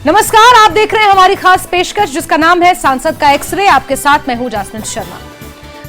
नमस्कार, आप देख रहे हैं हमारी खास पेशकश जिसका नाम है सांसद का एक्सरे। आपके साथ मैं हूं जासमिन शर्मा।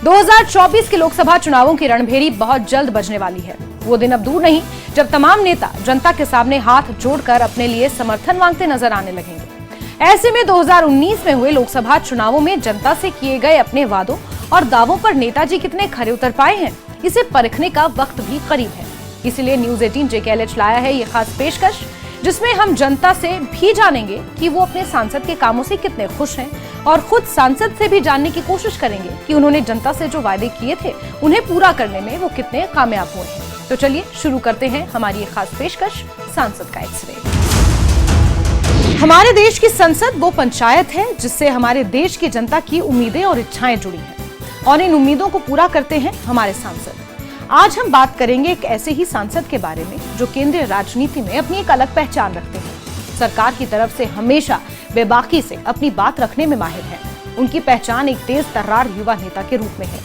2024 के लोकसभा चुनावों की रणभेरी बहुत जल्द बजने वाली है। वो दिन अब दूर नहीं जब तमाम नेता जनता के सामने हाथ जोड़कर अपने लिए समर्थन मांगते नजर आने लगेंगे। ऐसे में 2019 में हुए लोकसभा चुनावों में जनता से किए गए अपने वादों और दावों पर नेताजी कितने खरे उतर पाए हैं, इसे परखने का वक्त भी करीब है। इसीलिए न्यूज 18 JKLH लाया है ये खास पेशकश जिसमें हम जनता से भी जानेंगे कि वो अपने सांसद के कामों से कितने खुश हैं और खुद सांसद से भी जानने की कोशिश करेंगे कि उन्होंने जनता से जो वादे किए थे उन्हें पूरा करने में वो कितने कामयाब हुए हैं। तो चलिए शुरू करते हैं हमारी ये खास पेशकश, सांसद का एक्सरे। हमारे देश की संसद वो पंचायत है जिससे हमारे देश की जनता की उम्मीदें और इच्छाएं जुड़ी हैं और इन उम्मीदों को पूरा करते हैं हमारे सांसद। आज हम बात करेंगे एक ऐसे ही सांसद के बारे में जो केंद्रीय राजनीति में अपनी एक अलग पहचान रखते हैं। सरकार की तरफ से हमेशा बेबाकी से अपनी बात रखने में माहिर है। उनकी पहचान एक तेज तर्रार युवा नेता के रूप में है।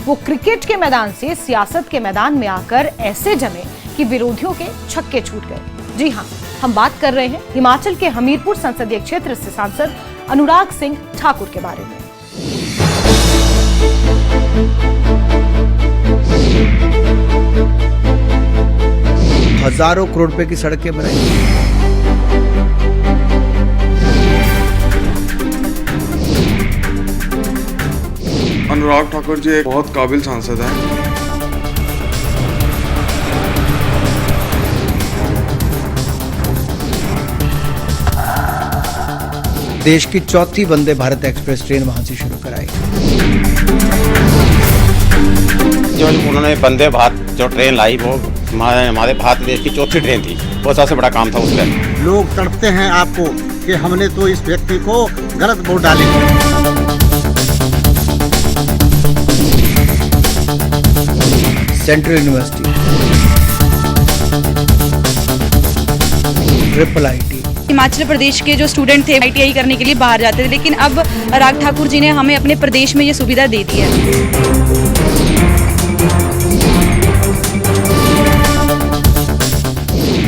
वो क्रिकेट के मैदान से सियासत के मैदान में आकर ऐसे जमे कि विरोधियों के छक्के छूट गए। जी हाँ, हम बात कर रहे हैं हिमाचल के हमीरपुर संसदीय क्षेत्र से सांसद अनुराग सिंह ठाकुर के बारे में। हजारों करोड़ रुपए की सड़कें बनाई। अनुराग ठाकुर जी एक बहुत काबिल सांसद हैं। देश की चौथी वंदे भारत एक्सप्रेस ट्रेन वहां से शुरू कराई। जो उन्होंने वंदे भारत जो ट्रेन लाई वो हमारे भारत देश की चौथी ट्रेन थी। वो सबसे बड़ा काम था उसका। लोग तड़पते हैं आपको कि हमने तो इस व्यक्ति को गलत वोट डाले। Central university, IIIT। Himachal Pradesh के जो स्टूडेंट थे ITI करने के लिए बाहर जाते थे, लेकिन अब अनुराग ठाकुर जी ने हमें अपने प्रदेश में ये सुविधा दे दी है।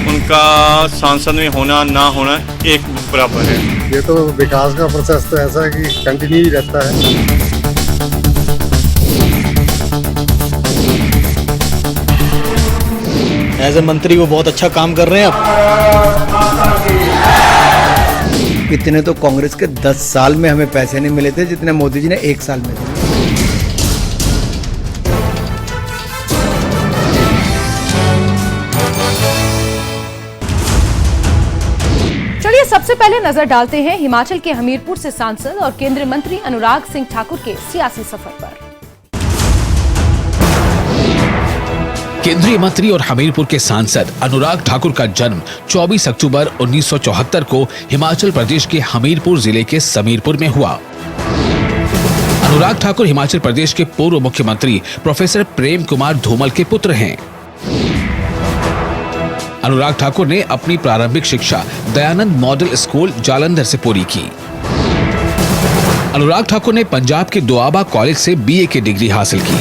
उनका सांसद में होना ना होना एक बराबर है। ये तो विकास का प्रोसेस तो ऐसा है कि कंटिन्यू ही रहता है। एज ए मंत्री वो बहुत अच्छा काम कर रहे हैं। इतने तो कांग्रेस के 10 साल में हमें पैसे नहीं मिले थे जितने मोदी जी ने 1 साल में दिए। चलिए सबसे पहले नजर डालते हैं हिमाचल के हमीरपुर से सांसद और केंद्रीय मंत्री अनुराग सिंह ठाकुर के सियासी सफर पर। केंद्रीय मंत्री और हमीरपुर के सांसद अनुराग ठाकुर का जन्म 24 अक्टूबर 1974 को हिमाचल प्रदेश के हमीरपुर जिले के समीरपुर में हुआ। अनुराग ठाकुर हिमाचल प्रदेश के पूर्व मुख्यमंत्री प्रोफेसर प्रेम कुमार धूमल के पुत्र हैं। अनुराग ठाकुर ने अपनी प्रारंभिक शिक्षा दयानंद मॉडल स्कूल जालंधर से पूरी की। अनुराग ठाकुर ने पंजाब के दोआबा कॉलेज से BA की डिग्री हासिल की।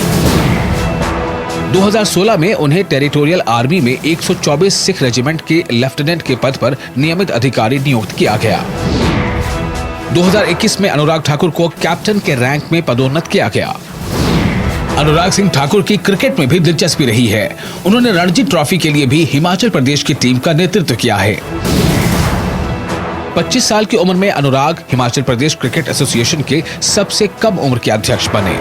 2016 में उन्हें टेरिटोरियल आर्मी में 124 सिख रेजिमेंट के लेफ्टिनेंट के पद पर नियमित अधिकारी नियुक्त किया गया। 2021 में अनुराग ठाकुर को कैप्टन के रैंक में पदोन्नत किया गया। अनुराग सिंह ठाकुर की क्रिकेट में भी दिलचस्पी रही है। उन्होंने रणजी ट्रॉफी के लिए भी हिमाचल प्रदेश की टीम का नेतृत्व किया है। 25 साल की उम्र में अनुराग हिमाचल प्रदेश क्रिकेट एसोसिएशन के सबसे कम उम्र के अध्यक्ष बने।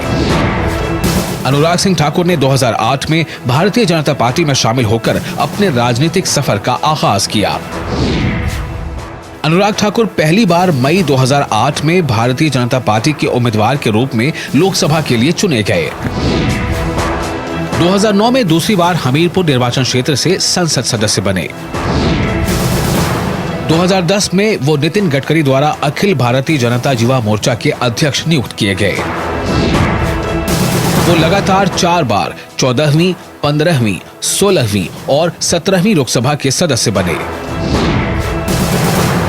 अनुराग सिंह ठाकुर ने 2008 में भारतीय जनता पार्टी में शामिल होकर अपने राजनीतिक सफर का आगाज किया। अनुराग ठाकुर पहली बार मई 2008 में भारतीय जनता पार्टी के उम्मीदवार के रूप में लोकसभा के लिए चुने गए। 2009 में दूसरी बार हमीरपुर निर्वाचन क्षेत्र से संसद सदस्य बने। 2010 में वो नितिन गडकरी द्वारा अखिल भारतीय जनता युवा मोर्चा के अध्यक्ष नियुक्त किए गए। वो लगातार 4 बार 14वीं, 15वीं, 16वीं और 17वीं लोकसभा के सदस्य बने।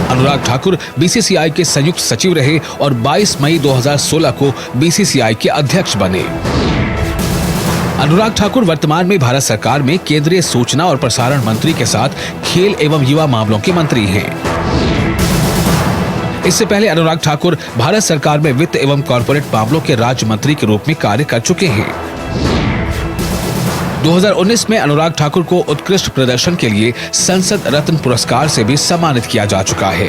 अनुराग ठाकुर BCCI के संयुक्त सचिव रहे और 22 मई 2016 को BCCI के अध्यक्ष बने। अनुराग ठाकुर वर्तमान में भारत सरकार में केंद्रीय सूचना और प्रसारण मंत्री के साथ खेल एवं युवा मामलों के मंत्री हैं। इससे पहले अनुराग ठाकुर भारत सरकार में वित्त एवं कॉर्पोरेट मामलों के राज्य मंत्री के रूप में कार्य कर चुके हैं। 2019 में अनुराग ठाकुर को उत्कृष्ट प्रदर्शन के लिए संसद रत्न पुरस्कार से भी सम्मानित किया जा चुका है।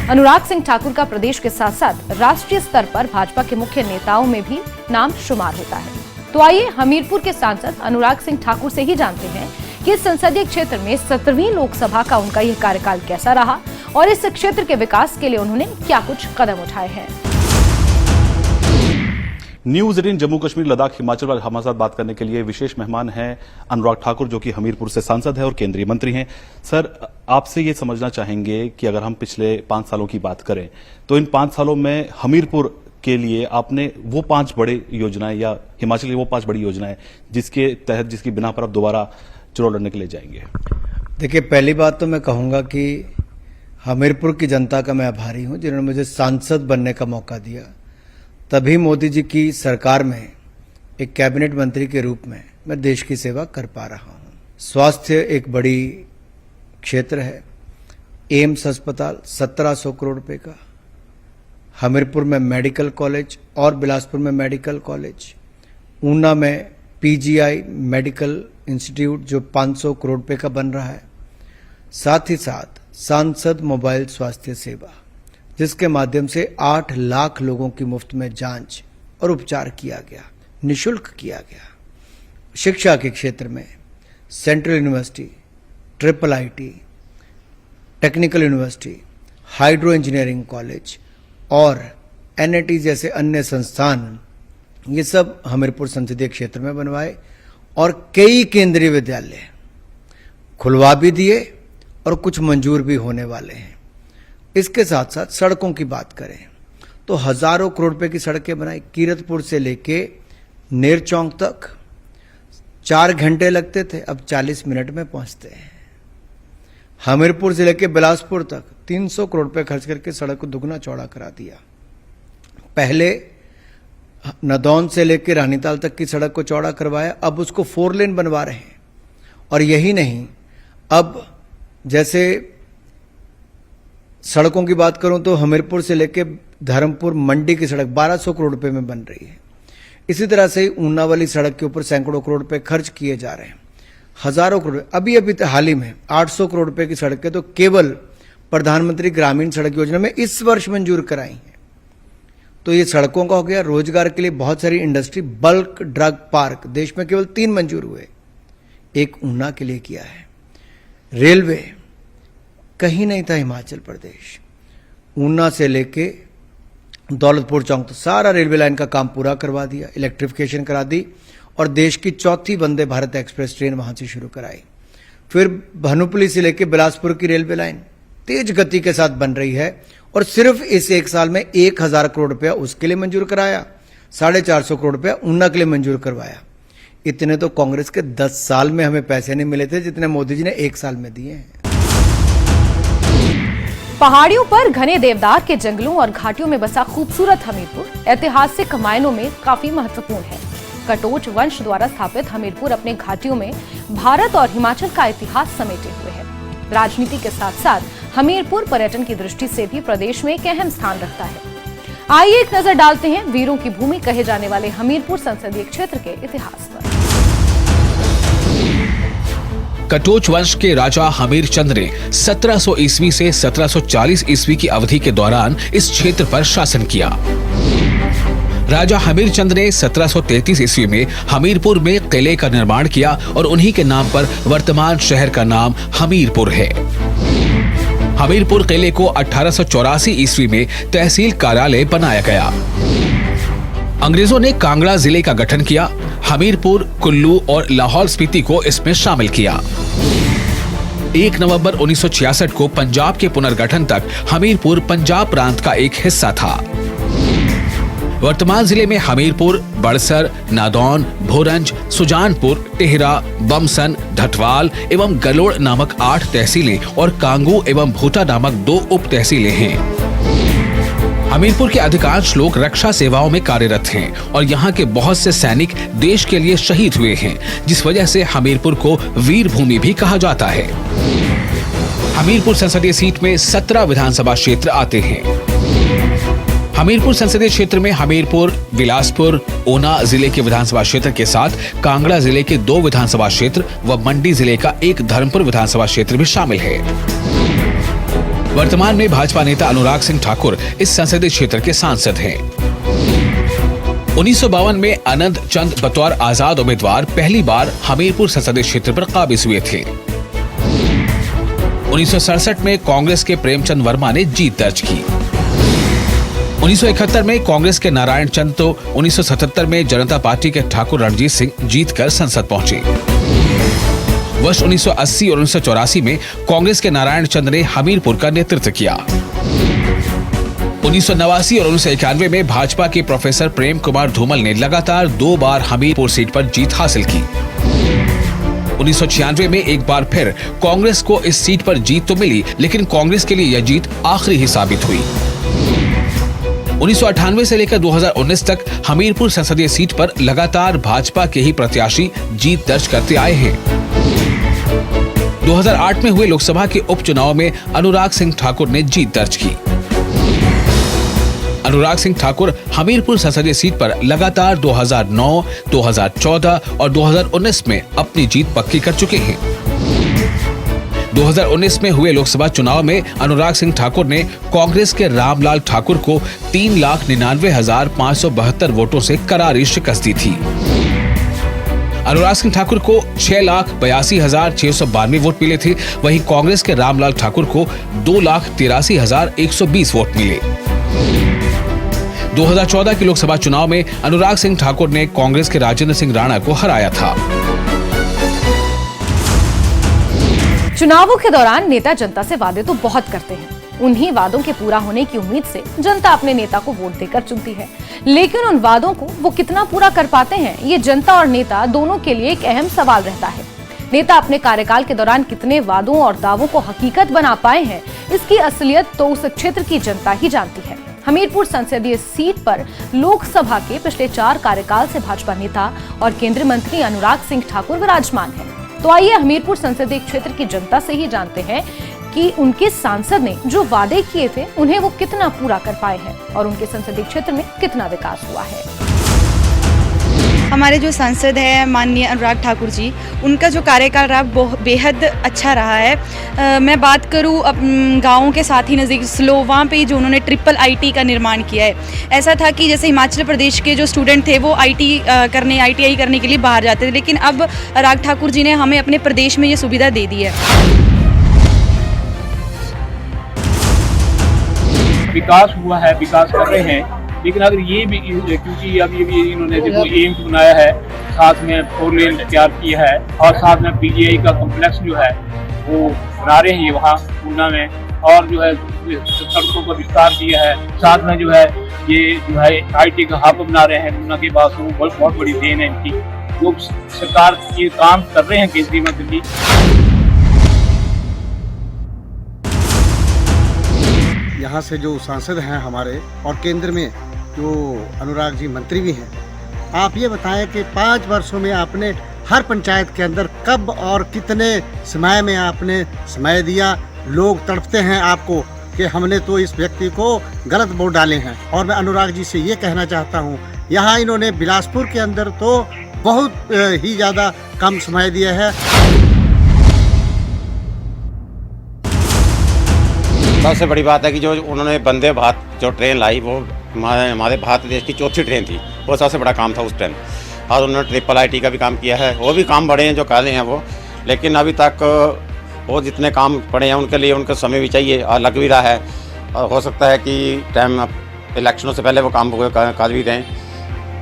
अनुराग सिंह ठाकुर का प्रदेश के साथ साथ राष्ट्रीय स्तर पर भाजपा के मुख्य नेताओं में भी नाम शुमार होता है। तो आइए हमीरपुर के सांसद अनुराग सिंह ठाकुर से ही जानते हैं कि इस संसदीय क्षेत्र में 17वीं लोकसभा का उनका यह कार्यकाल कैसा रहा और इस क्षेत्र के विकास के लिए उन्होंने क्या कुछ कदम उठाए हैं। न्यूज 18 जम्मू कश्मीर लद्दाख हिमाचल पर हमारे साथ बात करने के लिए विशेष मेहमान हैं अनुराग ठाकुर, जो कि हमीरपुर से सांसद है और केंद्रीय मंत्री हैं। सर, आपसे ये समझना चाहेंगे कि अगर हम पिछले 5 सालों की बात करें तो इन 5 सालों में हमीरपुर के लिए आपने वो 5 बड़े योजनाएं या हिमाचल की वो 5 बड़ी योजनाएं जिसके तहत, जिसकी बिना पर आप दोबारा चुनाव लड़ने के लिए जाएंगे। देखिए, पहली बात तो मैं कहूंगा कि हमीरपुर की जनता का मैं आभारी हूं जिन्होंने मुझे सांसद बनने का मौका दिया। तभी मोदी जी की सरकार में एक कैबिनेट मंत्री के रूप में मैं देश की सेवा कर पा रहा हूं। स्वास्थ्य एक बड़ी क्षेत्र है। एम्स अस्पताल 1700 करोड़ रुपए का, हमीरपुर में मेडिकल कॉलेज और बिलासपुर में मेडिकल कॉलेज, ऊना में पीजीआई मेडिकल इंस्टीट्यूट जो 500 करोड़ रुपए का बन रहा है, साथ ही साथ सांसद मोबाइल स्वास्थ्य सेवा जिसके माध्यम से 8 लाख लोगों की मुफ्त में जांच और उपचार किया गया, निशुल्क किया गया। शिक्षा के क्षेत्र में central university, triple IT, technical university, hydro engineering college और एनआईटी जैसे अन्य संस्थान, ये सब हमीरपुर संसदीय क्षेत्र में बनवाए और कई केंद्रीय विद्यालय खुलवा भी दिए और कुछ मंजूर भी होने वाले हैं। इसके साथ साथ सड़कों की बात करें तो हजारों करोड़ रुपए की सड़कें बनाई। कीरतपुर से लेके नेरचौक तक 4 घंटे लगते थे, अब 40 मिनट में पहुंचते हैं। हमीरपुर से लेके बिलासपुर तक 300 करोड़ रुपए खर्च करके सड़क को दुगना चौड़ा करा दिया। पहले नदौन से लेकर रानीताल तक की सड़क को चौड़ा करवाया, अब उसको 4 लेन बनवा रहे हैं। और यही नहीं, अब जैसे सड़कों की बात करूं तो हमीरपुर से लेकर धर्मपुर मंडी की सड़क 1200 करोड़ रुपए में बन रही है। इसी तरह से ऊना वाली सड़क के ऊपर सैकड़ों करोड़ रुपए खर्च किए जा रहे हैं, हजारों करोड़। अभी हाल ही में 800 करोड़ रुपए की सड़कें तो केवल प्रधानमंत्री ग्रामीण सड़क योजना में इस वर्ष मंजूर कराई हैं। तो ये सड़कों का हो गया। रोजगार के लिए बहुत सारी इंडस्ट्री, बल्क ड्रग पार्क देश में केवल 3 मंजूर हुए, एक ऊना के लिए किया है। रेलवे कहीं नहीं था हिमाचल प्रदेश, ऊना से लेके दौलतपुर चौक तो सारा रेलवे लाइन का काम पूरा करवा दिया, इलेक्ट्रिफिकेशन करा दी और देश की 4थी वंदे भारत एक्सप्रेस ट्रेन वहां से शुरू कराई। फिर भानुपल्ली से लेके बिलासपुर की रेलवे लाइन तेज गति के साथ बन रही है और सिर्फ इस 1 साल में 1000 करोड़ रुपया उसके लिए मंजूर कराया, 450 करोड़ रुपया ऊना के लिए मंजूर करवाया। इतने तो कांग्रेस के 10 साल में हमें पैसे नहीं मिले थे जितने मोदी जी ने 1 साल में दिए हैं। पहाड़ियों पर घने देवदार के जंगलों और घाटियों में बसा खूबसूरत हमीरपुर ऐतिहासिक मायनों में काफी महत्वपूर्ण है। कटोच वंश द्वारा स्थापित हमीरपुर अपने घाटियों में भारत और हिमाचल का इतिहास समेटे हुए है। राजनीति के साथ साथ हमीरपुर पर्यटन की दृष्टि से भी प्रदेश में एक अहम स्थान रखता है। आइए एक नजर डालते हैं वीरों की भूमि कहे जाने वाले हमीरपुर संसदीय क्षेत्र के इतिहास पर। कटोच वंश के राजा हमीर चंद ने 1700 ईस्वी से 1740 ईस्वी की अवधि के दौरान इस क्षेत्र पर शासन किया। राजा हमीर चंद ने 1733 ईस्वी में हमीरपुर में किले का निर्माण किया और उन्हीं के नाम पर वर्तमान शहर का नाम हमीरपुर है। हमीरपुर किले को 1884 ईस्वी में तहसील कार्यालय बनाया गया। अंग्रेजों ने कांगड़ा जिले का गठन किया। हमीरपुर, कुल्लू और लाहौल स्पीति को इसमें शामिल किया। 1 नवंबर 1966 को पंजाब के पुनर्गठन तक हमीरपुर पंजाब प्रांत का एक हिस्सा था। वर्तमान जिले में हमीरपुर, बड़सर, नादौन, भोरंज, सुजानपुर, टिहरा, बमसन, ढटवाल एवं गलोड़ नामक 8 तहसीलें और कांगू एवं भूटा नामक 2 उप तहसीलें हैं। हमीरपुर के अधिकांश लोग रक्षा सेवाओं में कार्यरत हैं और यहाँ के बहुत से सैनिक देश के लिए शहीद हुए हैं, जिस वजह से हमीरपुर को वीर भूमि भी कहा जाता है। हमीरपुर संसदीय सीट में 17 विधानसभा क्षेत्र आते हैं। हमीरपुर संसदीय क्षेत्र में हमीरपुर, बिलासपुर, ऊना जिले के विधानसभा क्षेत्र के साथ कांगड़ा जिले के 2 विधानसभा क्षेत्र व मंडी जिले का एक धर्मपुर विधानसभा क्षेत्र भी शामिल है। वर्तमान में भाजपा नेता अनुराग सिंह ठाकुर इस संसदीय क्षेत्र के सांसद हैं। 1952 में अनंत चंद बतौर आजाद उम्मीदवार पहली बार हमीरपुर संसदीय क्षेत्र पर काबिज हुए थे। 1967 में कांग्रेस के प्रेमचंद वर्मा ने जीत दर्ज की। 1971 में कांग्रेस के नारायण चंद तो 1977 में जनता पार्टी के ठाकुर रणजीत सिंह जीतकर संसद पहुंचे। वर्ष 1980 और 1984 में कांग्रेस के नारायण चंद ने हमीरपुर का नेतृत्व किया। 1989 और 1991 में भाजपा के प्रोफेसर प्रेम कुमार धूमल ने लगातार 2 बार हमीरपुर सीट पर जीत हासिल की। 1996 में एक बार फिर कांग्रेस को इस सीट पर जीत तो मिली, लेकिन कांग्रेस के लिए यह जीत आखिरी ही साबित हुई। 1998 से लेकर 2019 तक हमीरपुर संसदीय सीट पर लगातार भाजपा के ही प्रत्याशी जीत दर्ज करते आए हैं। 2008 में हुए लोकसभा के उपचुनाव में अनुराग सिंह ठाकुर ने जीत दर्ज की। अनुराग सिंह ठाकुर हमीरपुर संसदीय सीट पर लगातार 2009, 2014 और 2019 में अपनी जीत पक्की कर चुके हैं। 2019 में हुए लोकसभा चुनाव में अनुराग सिंह ठाकुर ने कांग्रेस के रामलाल ठाकुर को 3,99,572 वोटों से करारी शिकस्त दी थी। अनुराग सिंह ठाकुर को 6,82,692 वोट मिले थे, वहीं कांग्रेस के रामलाल ठाकुर को 2,83,120 वोट मिले। 2014 के लोकसभा चुनाव में अनुराग सिंह ठाकुर ने कांग्रेस के राजेंद्र सिंह राणा को हराया था। चुनावों के दौरान नेता जनता से वादे तो बहुत करते हैं। उन्हीं वादों के पूरा होने की उम्मीद से जनता अपने नेता को वोट देकर चुनती है, लेकिन उन वादों को वो कितना पूरा कर पाते हैं, ये जनता और नेता दोनों के लिए एक अहम सवाल रहता है। नेता अपने कार्यकाल के दौरान कितने वादों और दावों को हकीकत बना पाए हैं, इसकी असलियत तो उस क्षेत्र की जनता ही जानती है। हमीरपुर संसदीय सीट पर लोकसभा के पिछले 4 कार्यकाल से भाजपा नेता और केंद्रीय मंत्री अनुराग सिंह ठाकुर विराजमान हैं। तो आइए हमीरपुर संसदीय क्षेत्र की जनता से ही जानते हैं कि उनके सांसद ने जो वादे किए थे उन्हें वो कितना पूरा कर पाए हैं और उनके संसदीय क्षेत्र में कितना विकास हुआ है। हमारे जो सांसद है माननीय अनुराग ठाकुर जी, उनका जो कार्यकाल रहा बेहद अच्छा रहा है। मैं बात करूँ अब गाँवों के साथ ही नज़दीक स्लोवा पे जो उन्होंने IIIT का निर्माण किया है। ऐसा था कि जैसे हिमाचल प्रदेश के जो स्टूडेंट थे वो ITI करने के लिए बाहर जाते थे, लेकिन अब अनुराग ठाकुर जी ने हमें अपने प्रदेश में ये सुविधा दे दी है। विकास हुआ है, विकास कर रहे हैं, लेकिन अगर ये भी क्योंकि अब ये भी इन्होंने देखो एम्स बनाया है, साथ में 4 लेन तैयार किया है और साथ में PGI का कॉम्प्लेक्स जो है वो बना रहे हैं वहाँ ऊना में, और जो है सड़कों का विस्तार किया है, साथ में जो है ये जो है IT का हब बना रहे हैं ऊना के पास। वो बहुत बड़ी देन है इनकी, जो सरकार ये काम कर रहे हैं केंद्रीय मंत्री। यहाँ से जो सांसद हैं हमारे और केंद्र में जो अनुराग जी मंत्री भी हैं, आप ये बताएं कि 5 वर्षों में आपने हर पंचायत के अंदर कब और कितने समय में आपने समय दिया। लोग तड़पते हैं आपको कि हमने तो इस व्यक्ति को गलत वोट डाले हैं। और मैं अनुराग जी से ये कहना चाहता हूँ, यहाँ इन्होंने बिलासपुर के अंदर तो बहुत ही ज़्यादा कम समय दिया है। सबसे बड़ी बात है कि जो उन्होंने वंदे भारत जो ट्रेन लाई, वो हमारे भारत देश की 4थी ट्रेन थी। वो सबसे बड़ा काम था उस टाइम। और उन्होंने IIIT का भी काम किया है, वो भी काम बड़े हैं जो कर रहे हैं वो, लेकिन अभी तक वो जितने काम पड़े हैं उनके लिए उनको समय भी चाहिए और लग भी रहा है। और हो सकता है कि टाइम इलेक्शनों से पहले वो काम कर भी दें।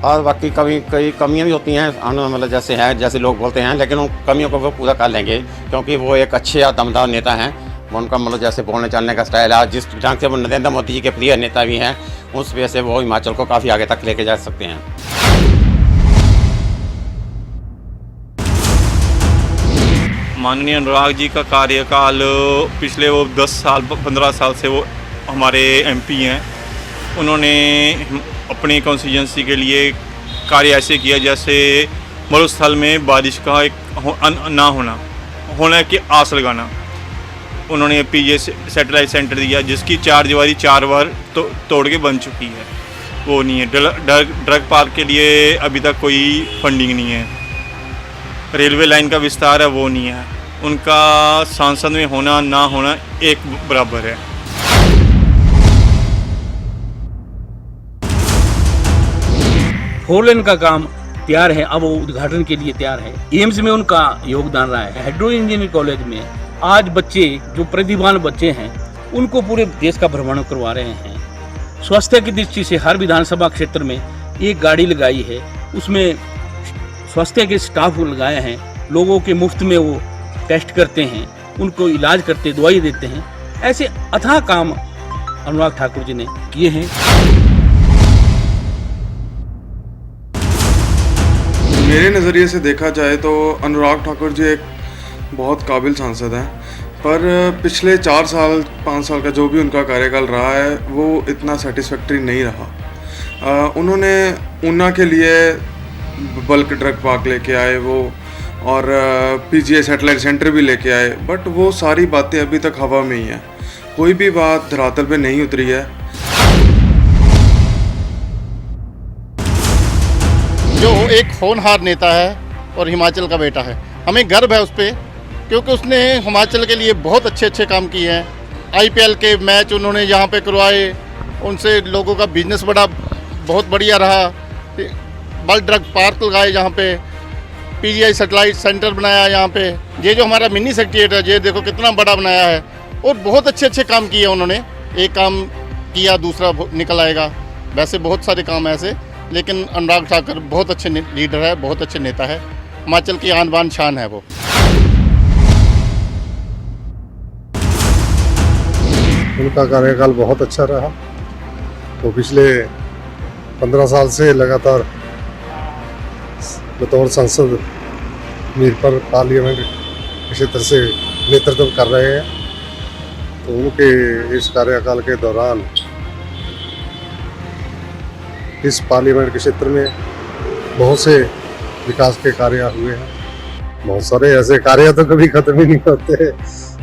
और बाकी कई कमियां भी होती हैं, मतलब जैसे लोग बोलते हैं, लेकिन उन कमियों को वो पूरा कर लेंगे, क्योंकि वो एक अच्छे और दमदार नेता हैं। उनका मतलब जैसे बोलने चलने का स्टाइल है, जिस ढंग से वो नरेंद्र मोदी जी के प्रिय नेता भी हैं, उस वजह से वो हिमाचल को काफ़ी आगे तक लेके जा सकते हैं। माननीय अनुराग जी का कार्यकाल पिछले वो 10 साल 15 साल से वो हमारे MP हैं। उन्होंने अपनी कॉन्स्टिट्यूंसी के लिए कार्य ऐसे किया जैसे मरुस्थल में बारिश का एक ना होने की आस लगाना। उन्होंने पीजीआई सैटेलाइट सेंटर दिया, जिसकी 4 दीवारी 4 बार तोड़ के बन चुकी है, वो नहीं है। ड्रग पार्क के लिए अभी तक कोई फंडिंग नहीं है। रेलवे लाइन का विस्तार है, वो नहीं है। उनका सांसद में होना ना होना एक बराबर है। 4 लेन का काम तैयार है, अब वो उद्घाटन के लिए तैयार है। एम्स में उनका योगदान रहा है। हाइड्रो इंजीनियरिंग कॉलेज में आज बच्चे जो प्रतिभावान बच्चे हैं उनको पूरे देश का भ्रमण करवा रहे हैं। स्वास्थ्य की दृष्टि से हर विधानसभा क्षेत्र में एक गाड़ी लगाई है, उसमें स्वास्थ्य के स्टाफ लगाए हैं, लोगों के मुफ्त में वो टेस्ट करते हैं, उनको इलाज करते, दवाई देते हैं। ऐसे अथाह काम अनुराग ठाकुर जी ने किए हैं। मेरे नज़रिए से देखा जाए तो अनुराग ठाकुर जी एक बहुत काबिल सांसद हैं, पर पिछले 4 साल 5 साल का जो भी उनका कार्यकाल रहा है वो इतना सेटिस्फैक्ट्री नहीं रहा। उन्होंने ऊना के लिए बल्क ड्रग पार्क लेके आए वो, और पीजीआई सैटेलाइट सेंटर भी लेके आए, बट वो सारी बातें अभी तक हवा में ही हैं। कोई भी बात धरातल पे नहीं उतरी है। जो एक होनहार नेता है और हिमाचल का बेटा है, हमें गर्व है उस पर, क्योंकि उसने हिमाचल के लिए बहुत अच्छे अच्छे काम किए हैं। आईपीएल के मैच उन्होंने यहाँ पे करवाए, उनसे लोगों का बिजनेस बहुत बढ़िया रहा। बल्क ड्रग पार्क लगाए यहाँ पे, पीजीआई सैटेलाइट सेंटर बनाया यहाँ पे, ये जो हमारा मिनी सेक्रेटेरिएट है ये देखो कितना बड़ा बनाया है, और बहुत अच्छे अच्छे काम किए उन्होंने। एक काम किया दूसरा निकल आएगा, वैसे बहुत सारे काम ऐसे, लेकिन अनुराग ठाकुर बहुत अच्छे लीडर है, बहुत अच्छे नेता है, हिमाचल की आन बान शान है वो। उनका कार्यकाल बहुत अच्छा रहा। तो पिछले 15 साल से लगातार बतौर सांसद मीरपुर पार्लियामेंट क्षेत्र से नेतृत्व कर रहे हैं। तो उनके इस कार्यकाल के दौरान इस पार्लियामेंट के क्षेत्र में बहुत से विकास के कार्य हुए हैं। बहुत सारे ऐसे कार्य तो कभी खत्म ही नहीं होते।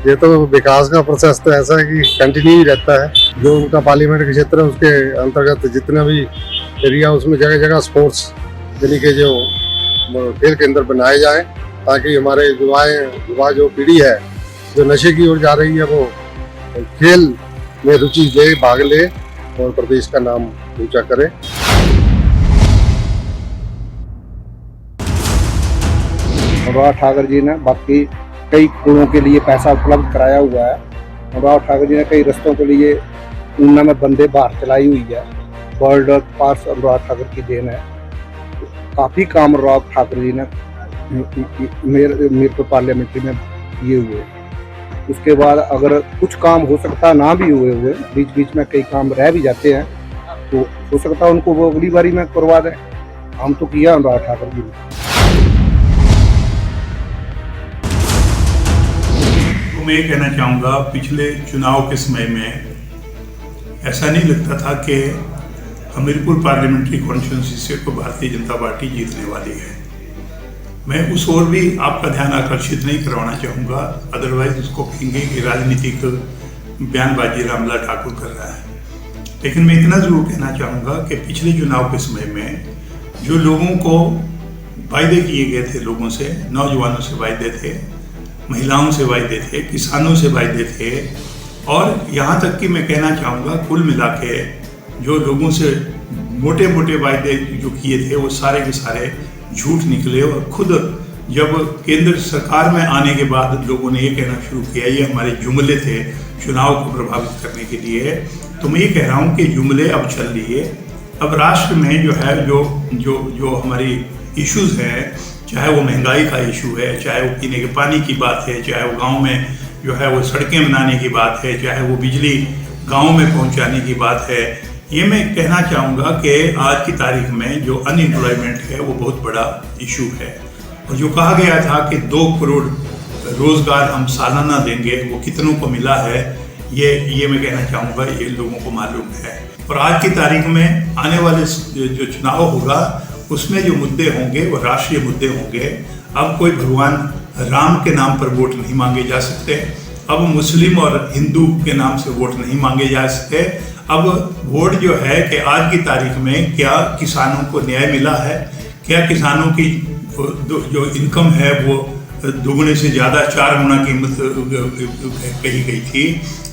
ये तो विकास का प्रोसेस तो ऐसा है कि कंटिन्यू ही रहता है। जो उनका पार्लियामेंट के क्षेत्र है उसके अंतर्गत जितना भी एरिया, उसमें जगह जगह स्पोर्ट्स यानी कि जो खेल केंद्र बनाए जाएं, ताकि हमारे युवा जो पीढ़ी है जो नशे की ओर जा रही है वो खेल में रुचि ले, भाग ले और प्रदेश का नाम ऊंचा करे। अनुराग ठाकुर जी ने बाकी कई कुओं के लिए पैसा उपलब्ध कराया हुआ है। अनुराग ठाकुर जी ने कई रस्तों के लिए ऊना में वंदे भारत चलाई हुई है। वर्ल्ड पार्स अनुराग ठाकुर की देन है। काफ़ी काम अनुराग ठाकुर जी ने मीरपुर पार्लियामेंट्री में किए हुए। उसके बाद अगर कुछ काम हो सकता ना भी हुए बीच बीच में कई काम रह भी जाते हैं, तो हो सकता है उनको वो अगली बारी में करवा दें। हम तो किया अनुराग ठाकुर जी ने। मैं ये कहना चाहूँगा, पिछले चुनाव के समय में ऐसा नहीं लगता था कि हमीरपुर पार्लियामेंट्री कॉन्स्टिट्यूंसी से को भारतीय जनता पार्टी जीतने वाली है। मैं उस ओर भी आपका ध्यान आकर्षित नहीं करवाना चाहूँगा, अदरवाइज उसको कहेंगे कि राजनीतिक बयानबाजी रामलाल ठाकुर कर रहा है। लेकिन मैं इतना जरूर कहना चाहूँगा कि पिछले चुनाव के समय में जो लोगों को वायदे किए गए थे, लोगों से, नौजवानों से वायदे थे, महिलाओं से वायदे थे, किसानों से वायदे थे, और यहाँ तक कि मैं कहना चाहूँगा कुल मिला के जो लोगों से मोटे मोटे वायदे जो किए थे वो सारे के सारे झूठ निकले। और खुद जब केंद्र सरकार में आने के बाद लोगों ने ये कहना शुरू किया ये हमारे जुमले थे चुनाव को प्रभावित करने के लिए, तो मैं ये कह रहा हूँ कि जुमले अब चल रही है। अब राष्ट्र में जो है जो हमारी इश्यूज़ हैं, चाहे वो महंगाई का इशू है, चाहे वो पीने के पानी की बात है, चाहे वो गांव में जो है वो सड़कें बनाने की बात है, चाहे वो बिजली गांव में पहुंचाने की बात है, ये मैं कहना चाहूँगा कि आज की तारीख में जो अनएम्प्लॉयमेंट है वो बहुत बड़ा इशू है। और जो कहा गया था कि 2 करोड़ रोज़गार हम सालाना देंगे, वो कितनों को मिला है ये मैं कहना चाहूँगा ये लोगों को मालूम है। और आज की तारीख में आने वाले जो चुनाव होगा उसमें जो मुद्दे होंगे वो राष्ट्रीय मुद्दे होंगे। अब कोई भगवान राम के नाम पर वोट नहीं मांगे जा सकते। अब मुस्लिम और हिंदू के नाम से वोट नहीं मांगे जा सके। अब वोट जो है कि आज की तारीख में क्या किसानों को न्याय मिला है, क्या किसानों की जो इनकम है वो दुगने से ज़्यादा 4 गुना कीमत कही गई थी,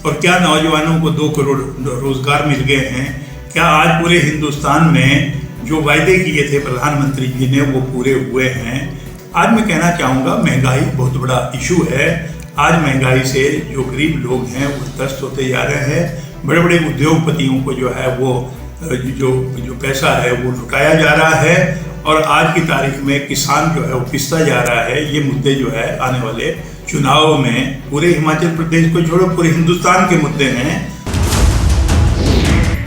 और क्या नौजवानों को 2 करोड़ रोजगार मिल गए हैं, क्या आज पूरे हिंदुस्तान में जो वायदे किए थे प्रधानमंत्री जी ने वो पूरे हुए हैं। आज मैं कहना चाहूँगा महंगाई बहुत बड़ा इशू है। आज महंगाई से जो गरीब लोग हैं वो त्रस्त होते जा रहे हैं। बड़े बड़े उद्योगपतियों को जो है वो जो पैसा है वो लुटाया जा रहा है, और आज की तारीख में किसान जो है वो पिसता जा रहा है। ये मुद्दे जो है आने वाले चुनाव में पूरे हिमाचल प्रदेश को छोड़ो पूरे हिंदुस्तान के मुद्दे हैं।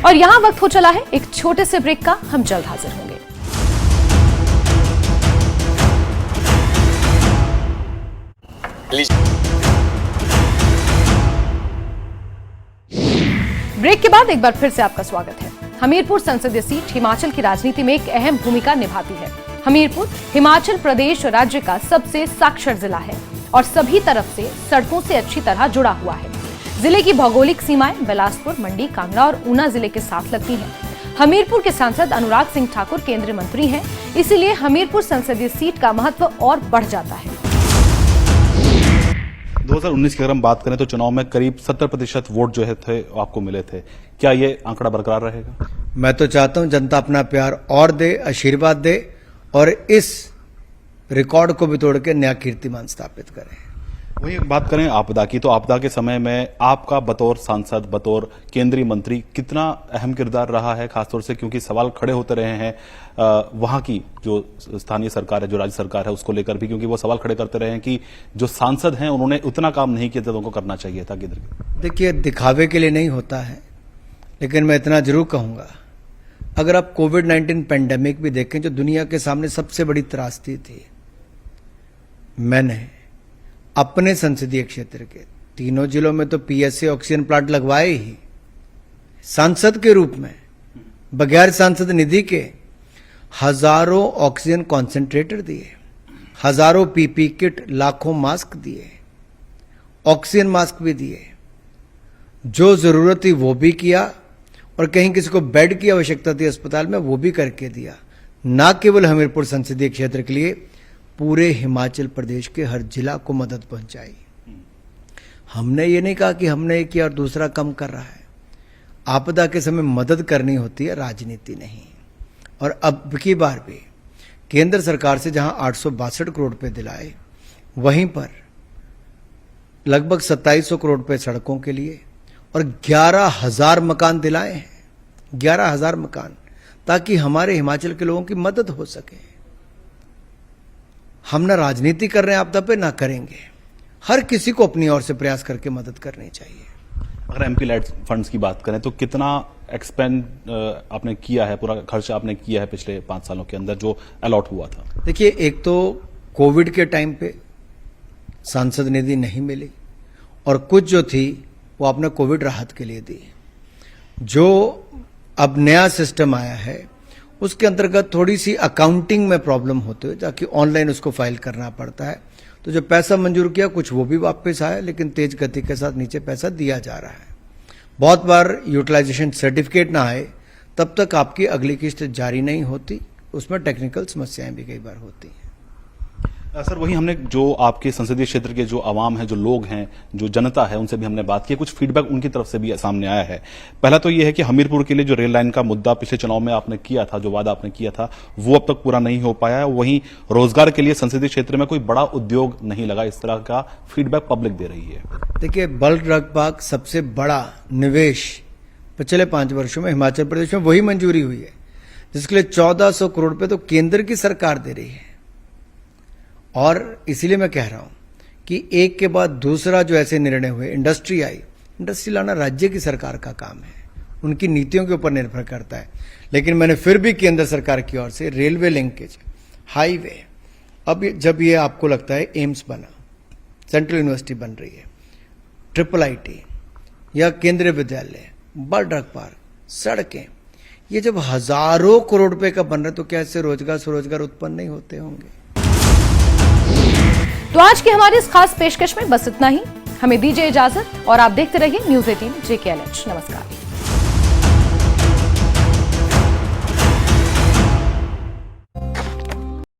और यहाँ वक्त हो चला है एक छोटे से ब्रेक का, हम जल्द हाजिर होंगे। ब्रेक के बाद एक बार फिर से आपका स्वागत है। हमीरपुर संसदीय सीट हिमाचल की राजनीति में एक अहम भूमिका निभाती है। हमीरपुर हिमाचल प्रदेश राज्य का सबसे साक्षर जिला है और सभी तरफ से सड़कों से अच्छी तरह जुड़ा हुआ है। जिले की भौगोलिक सीमाएं बिलासपुर, मंडी, कांगड़ा और ऊना जिले के साथ लगती हैं। हमीरपुर के सांसद अनुराग सिंह ठाकुर केंद्रीय मंत्री हैं, इसीलिए हमीरपुर संसदीय सीट का महत्व और बढ़ जाता है। 2019 की अगर हम बात करें तो चुनाव में करीब 70% वोट जो है थे आपको मिले थे। क्या ये आंकड़ा बरकरार रहेगा? मैं तो चाहता हूं जनता अपना प्यार और दे, आशीर्वाद दे और इस रिकॉर्ड को भी तोड़ के नया कीर्तिमान स्थापित करें। वही बात करें आपदा की, तो आपदा के समय में आपका बतौर सांसद, बतौर केंद्रीय मंत्री कितना अहम किरदार रहा है, खासतौर से क्योंकि सवाल खड़े होते रहे हैं वहां की जो स्थानीय सरकार है, जो राज्य सरकार है, उसको लेकर भी, क्योंकि वो सवाल खड़े करते रहे हैं कि जो सांसद हैं उन्होंने उतना काम नहीं किया था, उनको करना चाहिए था। देखिए, दिखावे के लिए नहीं होता है, लेकिन मैं इतना जरूर कहूंगा, अगर आप कोविड-19 पेंडेमिक भी देखें जो दुनिया के सामने सबसे बड़ी त्रासदी थी, मैंने अपने संसदीय क्षेत्र के 3 जिलों में तो पीएसए ऑक्सीजन प्लांट लगवाए ही, सांसद के रूप में बगैर सांसद निधि के हजारों ऑक्सीजन कॉन्सेंट्रेटर दिए, हजारों पीपी किट, लाखों मास्क दिए, ऑक्सीजन मास्क भी दिए, जो जरूरत थी वो भी किया, और कहीं किसी को बेड की आवश्यकता थी अस्पताल में वो भी करके दिया। ना केवल हमीरपुर संसदीय क्षेत्र के लिए, पूरे हिमाचल प्रदेश के हर जिला को मदद पहुंचाई। हमने ये नहीं कहा कि हमने ये किया और दूसरा कम कर रहा है। आपदा के समय मदद करनी होती है, राजनीति नहीं। और अब की बार भी केंद्र सरकार से जहां 862 करोड़ रुपए दिलाए, वहीं पर लगभग 2700 करोड़ रुपए सड़कों के लिए और 11,000 मकान दिलाए हैं। 11,000 मकान, ताकि हमारे हिमाचल के लोगों की मदद हो सके। हम ना राजनीति कर रहे हैं आपदा पे, ना करेंगे। हर किसी को अपनी ओर से प्रयास करके मदद करनी चाहिए। अगर एमपी लाइट फंड्स की बात करें तो कितना एक्सपेंड आपने किया है, पूरा खर्च आपने किया है पिछले 5 सालों के अंदर जो अलॉट हुआ था? देखिए, एक तो कोविड के टाइम पे सांसद निधि नहीं मिली, और कुछ जो थी वो आपने कोविड राहत के लिए दी। जो अब नया सिस्टम आया है उसके अंतर्गत थोड़ी सी अकाउंटिंग में प्रॉब्लम होती है, ताकि ऑनलाइन उसको फाइल करना पड़ता है। तो जो पैसा मंजूर किया कुछ वो भी वापस आया, लेकिन तेज गति के साथ नीचे पैसा दिया जा रहा है। बहुत बार यूटिलाइजेशन सर्टिफिकेट ना आए तब तक आपकी अगली किस्त जारी नहीं होती, उसमें टेक्निकल समस्याएं भी कई बार होती हैं। सर, वही हमने जो आपके संसदीय क्षेत्र के जो आवाम है, जो लोग हैं, जो जनता है, उनसे भी हमने बात की, कुछ फीडबैक उनकी तरफ से भी सामने आया है। पहला तो ये है कि हमीरपुर के लिए जो रेल लाइन का मुद्दा पिछले चुनाव में आपने किया था, जो वादा आपने किया था, वो अब तक पूरा नहीं हो पाया है। वहीं रोजगार के लिए संसदीय क्षेत्र में कोई बड़ा उद्योग नहीं लगा, इस तरह का फीडबैक पब्लिक दे रही है। देखिए, बल्क ड्रग पार्क सबसे बड़ा निवेश पिछले 5 वर्षों में हिमाचल प्रदेश में वही मंजूरी हुई है, जिसके लिए 1400 करोड़ रुपए तो केंद्र की सरकार दे रही है। और इसीलिए मैं कह रहा हूं कि एक के बाद दूसरा जो ऐसे निर्णय हुए, इंडस्ट्री आई, इंडस्ट्री लाना राज्य की सरकार का काम है, उनकी नीतियों के ऊपर निर्भर करता है। लेकिन मैंने फिर भी केंद्र सरकार की ओर से रेलवे लिंकेज, हाईवे, अब जब ये आपको लगता है एम्स बना, सेंट्रल यूनिवर्सिटी बन रही है, IIIT या केंद्रीय विद्यालय, बल्क ड्रग पार्क, सड़कें, ये जब हजारों करोड़ रुपए का बन रहा है तो क्या इससे रोजगार स्वरोजगार उत्पन्न नहीं होते होंगे? तो आज की हमारी इस खास पेशकश में बस इतना ही। हमें दीजिए इजाजत और आप देखते रहिए न्यूज़ 18 JKLH। नमस्कार।